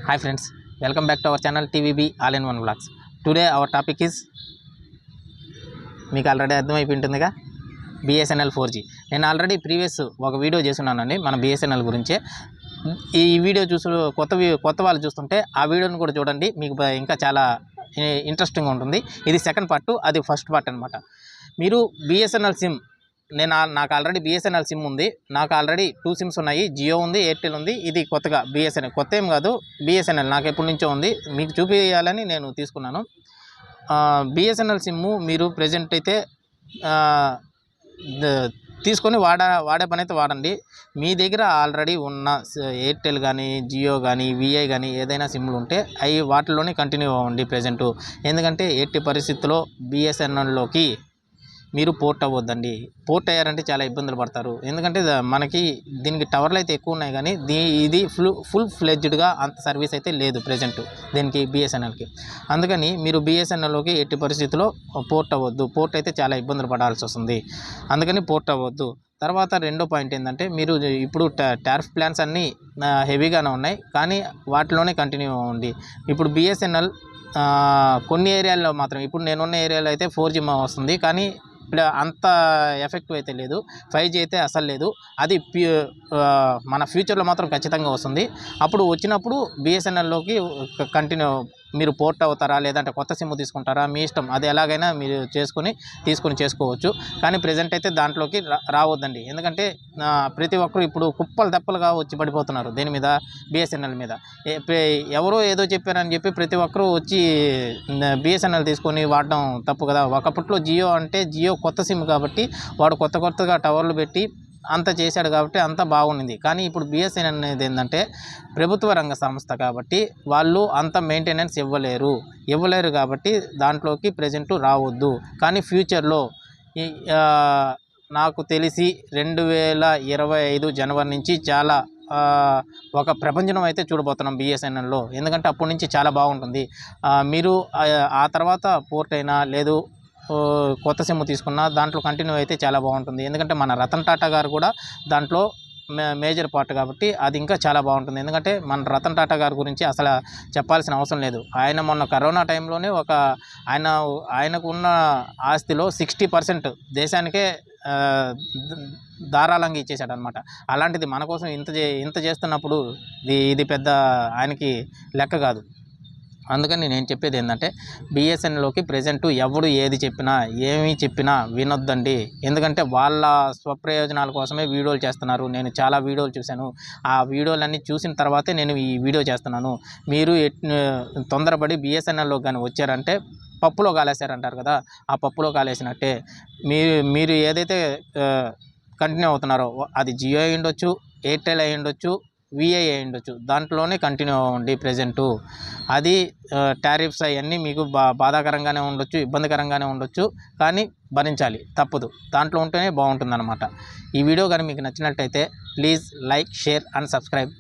Hi friends, welcome back to our channel TVB All in One Vlogs. Today our topic is మీకు already అర్థమైపోయింటుందిగా BSNL 4G. నేను already previous ఒక video చేస్తున్నానండి మన BSNL గురించే. ఈ video కొత్త వాళ్ళు చూస్తుంటే ఆ వీడియోని కూడా చూడండి, మీకు ఇంకా చాలా ఇంట్రెస్టింగ్గా ఉంటుంది. ఇది సెకండ్ పార్ట్, అది ఫస్ట్ పార్ట్ అనమాట. మీరు బిఎస్ఎన్ఎల్ సిమ్ నాకు ఆల్రెడీ బిఎస్ఎన్ఎల్ సిమ్ ఉంది. నాకు ఆల్రెడీ 2 సిమ్స్ ఉన్నాయి, జియో ఉంది, ఎయిర్టెల్ ఉంది. ఇది కొత్తగా బిఎస్ఎన్ఎల్, కొత్త ఏం కాదు, బిఎస్ఎన్ఎల్ నాకు ఎప్పటి నుంచో ఉంది, మీకు చూపించాలని నేను తీసుకున్నాను. బిఎస్ఎన్ఎల్ సిమ్ము మీరు ప్రజెంట్ అయితే తీసుకొని వాడే పని అయితే వాడండి. మీ దగ్గర ఆల్రెడీ ఉన్న ఎయిర్టెల్ కానీ, జియో కానీ, విఐ కానీ ఏదైనా సిమ్లు ఉంటే అవి వాటిలోనే కంటిన్యూ అవ్వండి ప్రజెంటు. ఎందుకంటే ఎట్టి పరిస్థితుల్లో బిఎస్ఎన్ఎల్లోకి మీరు పోర్ట్ అవ్వద్దండి. పోర్ట్ అయ్యారంటే చాలా ఇబ్బందులు పడతారు. ఎందుకంటే మనకి దీనికి టవర్లు అయితే ఎక్కువ ఉన్నాయి, కానీ ఇది ఫుల్ ఫ్లెడ్జ్డ్గా అంత సర్వీస్ అయితే లేదు ప్రజెంట్ దీనికి బిఎస్ఎన్ఎల్కి. అందుకని మీరు బిఎస్ఎన్ఎల్లోకి ఎట్టి పరిస్థితుల్లో పోర్ట్ అవ్వద్దు. పోర్ట్ అయితే చాలా ఇబ్బందులు పడాల్సి వస్తుంది, అందుకని పోర్ట్ అవ్వద్దు. తర్వాత రెండో పాయింట్ ఏంటంటే, మీరు ఇప్పుడు టారిఫ్ ప్లాన్స్ అన్నీ హెవీగానే ఉన్నాయి, కానీ వాటిలోనే కంటిన్యూ అవ్వండి. ఇప్పుడు బిఎస్ఎన్ఎల్ కొన్ని ఏరియాల్లో మాత్రం, ఇప్పుడు నేనున్న ఏరియాలో అయితే 4G వస్తుంది, కానీ ఇప్పుడు అంత ఎఫెక్టివ్ అయితే లేదు. 5G అయితే అసలు లేదు. అది మన ఫ్యూచర్లో మాత్రం ఖచ్చితంగా వస్తుంది. అప్పుడు వచ్చినప్పుడు బిఎస్ఎన్ఎల్లోకి కంటిన్యూ మీరు పోర్ట్ అవుతారా, లేదంటే కొత్త సిమ్ తీసుకుంటారా, మీ ఇష్టం. అది ఎలాగైనా మీరు తీసుకొని చేసుకోవచ్చు. కానీ ప్రజెంట్ అయితే దాంట్లోకి రావద్దండి. ఎందుకంటే ప్రతి ఒక్కరు ఇప్పుడు కుప్పలు తెప్పలుగా వచ్చి పడిపోతున్నారు దేని మీద, బిఎస్ఎన్ఎల్ మీద. ఎవరో ఏదో చెప్పారని చెప్పి ప్రతి ఒక్కరూ వచ్చి బిఎస్ఎన్ఎల్ తీసుకొని వాడడం తప్పు కదా. ఒకప్పట్లో జియో అంటే, జియో కొత్త సిమ్ కాబట్టి వాడు కొత్తగా టవర్లు పెట్టి అంత చేశాడు కాబట్టి అంత బాగుండింది. కానీ ఇప్పుడు బిఎస్ఎన్ఎల్ అనేది ఏంటంటే ప్రభుత్వ రంగ సంస్థ కాబట్టి వాళ్ళు అంత మెయింటెనెన్స్ ఇవ్వలేరు కాబట్టి దాంట్లోకి ప్రజెంట్ రావద్దు. కానీ ఫ్యూచర్లో నాకు తెలిసి 2025 జనవరి నుంచి చాలా ఒక ప్రపంచం అయితే చూడబోతున్నాం బిఎస్ఎన్ఎల్లో. ఎందుకంటే అప్పటి నుంచి చాలా బాగుంటుంది. మీరు ఆ తర్వాత పోర్ట్ అయినా లేదు కొత్త సిమ్ తీసుకున్న దాంట్లో కంటిన్యూ అయితే చాలా బాగుంటుంది. ఎందుకంటే మన రతన్ టాటా గారు కూడా దాంట్లో మేజర్ పార్ట్ కాబట్టి అది ఇంకా చాలా బాగుంటుంది. ఎందుకంటే మన రతన్ టాటా గారి గురించి అసలు చెప్పాల్సిన అవసరం లేదు. ఆయన మొన్న కరోనా టైంలోనే ఆయనకు ఉన్న ఆస్తిలో 60% దేశానికే ధారాళంగా ఇచ్చేసాడు అనమాట. అలాంటిది మన కోసం ఇంత చేస్తున్నప్పుడు ఇది పెద్ద ఆయనకి లెక్క కాదు. అందుకని నేను చెప్పేది ఏంటంటే, బిఎస్ఎన్ఎల్లోకి ప్రజెంటు ఎవడు ఏది చెప్పినా ఏమి చెప్పినా వినొద్దండి. ఎందుకంటే వాళ్ళ స్వప్రయోజనాల కోసమే వీడియోలు చేస్తున్నారు. నేను చాలా వీడియోలు చూశాను. ఆ వీడియోలన్నీ చూసిన తర్వాతే నేను ఈ వీడియో చేస్తున్నాను. మీరు తొందరపడి బిఎస్ఎన్ఎల్లో కానీ వచ్చారంటే పప్పులో కాలేశారంటారు కదా, ఆ పప్పులో కాలేసినట్టే. మీరు ఏదైతే కంటిన్యూ అవుతున్నారో అది జియో అయి ఉండొచ్చు, ఎయిర్టెల్ అయి ఉండొచ్చు, విఐ అయి ఉండొచ్చు, దాంట్లోనే కంటిన్యూ అవ్వండి ప్రజెంటు. అది టారిఫ్స్ అవన్నీ మీకు బాధాకరంగానే ఉండొచ్చు, ఇబ్బందికరంగానే ఉండొచ్చు, కానీ భరించాలి, తప్పదు. దాంట్లో ఉంటేనే బాగుంటుందన్నమాట. ఈ వీడియో కానీ మీకు నచ్చినట్టయితే please like, share and subscribe.